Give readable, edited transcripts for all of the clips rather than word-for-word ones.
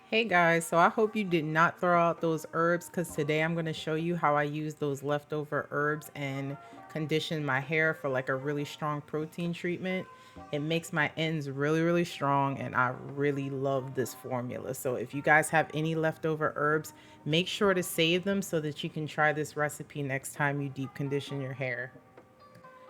Hey guys, so I hope you did not throw out those herbs because today I'm going to show you how I use those leftover herbs and condition my hair for like a really strong protein treatment. It makes my ends really strong and I really love this formula. So if you guys have any leftover herbs, make sure to save them so that you can try this recipe next time you deep condition your hair.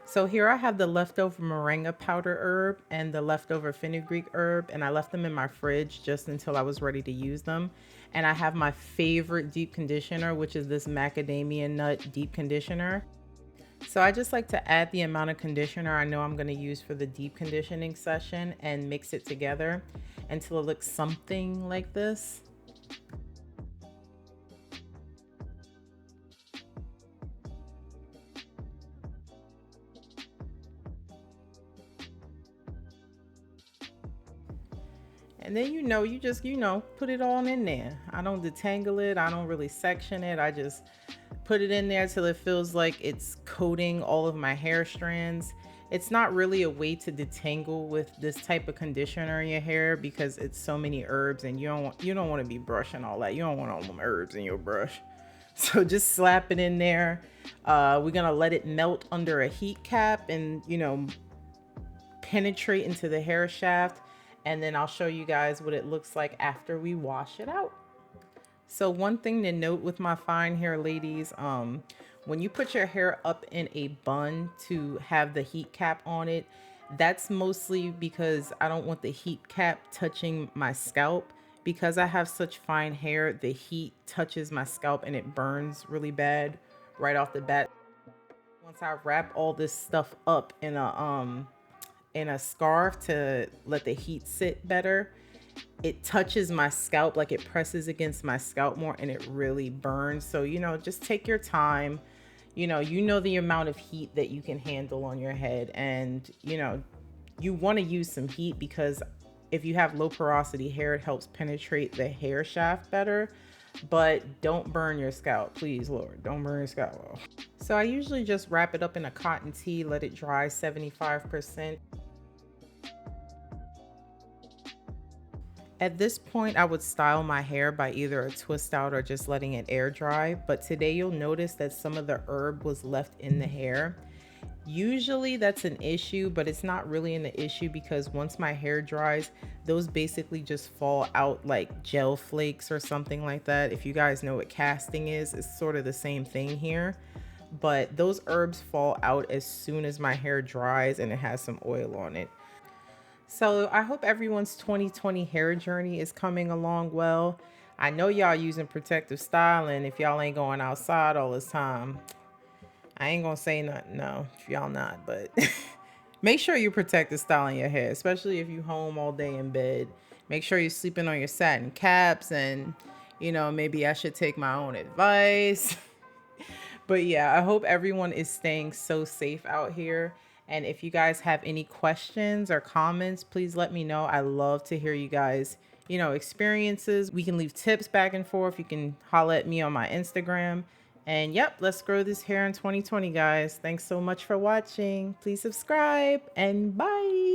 So here I have the leftover moringa powder herb and the leftover fenugreek herb, and I left them in my fridge just until I was ready to use them. And I have my favorite deep conditioner, which is this macadamia nut deep conditioner. So I just like to add the amount of conditioner I know I'm going to use for the deep conditioning session and mix it together until it looks something like this. And then you just put it all in there. I don't detangle it. I don't really section it. I just put it in there till it feels like it's coating all of my hair strands. It's not really a way to detangle with this type of conditioner in your hair because it's so many herbs and you don't want to be brushing all that. You don't want all them herbs in your brush. So just slap it in there. We're gonna let it melt under a heat cap and penetrate into the hair shaft, and then I'll show you guys what it looks like after we wash it out. So one thing to note with my fine hair ladies, when you put your hair up in a bun to have the heat cap on it, that's mostly because I don't want the heat cap touching my scalp. Because I have such fine hair, the heat touches my scalp and it burns really bad right off the bat. Once I wrap all this stuff up in a scarf to let the heat sit better, it touches my scalp, like it presses against my scalp more and it really burns. So, just take your time. You know the amount of heat that you can handle on your head, and you want to use some heat because if you have low porosity hair, it helps penetrate the hair shaft better. But don't burn your scalp, please, Lord, don't burn your scalp. So I usually just wrap it up in a cotton tee, let it dry 75%. At this point, I would style my hair by either a twist out or just letting it air dry. But today you'll notice that some of the herb was left in the hair. Usually that's an issue, but it's not really an issue because once my hair dries, those basically just fall out like gel flakes or something like that. If you guys know what casting is, it's sort of the same thing here. But those herbs fall out as soon as my hair dries and it has some oil on it. So I hope everyone's 2020 hair journey is coming along well. I know y'all using protective styling if y'all ain't going outside all this time. I ain't gonna say nothing, no, if y'all not, but make sure you protect the styling your hair, especially if you home all day in bed. Make sure you're sleeping on your satin caps, and maybe I should take my own advice. But yeah, I hope everyone is staying so safe out here. And if you guys have any questions or comments, please let me know. I love to hear you guys, experiences. We can leave tips back and forth. You can holla at me on my Instagram. And yep, let's grow this hair in 2020, guys. Thanks so much for watching. Please subscribe and bye.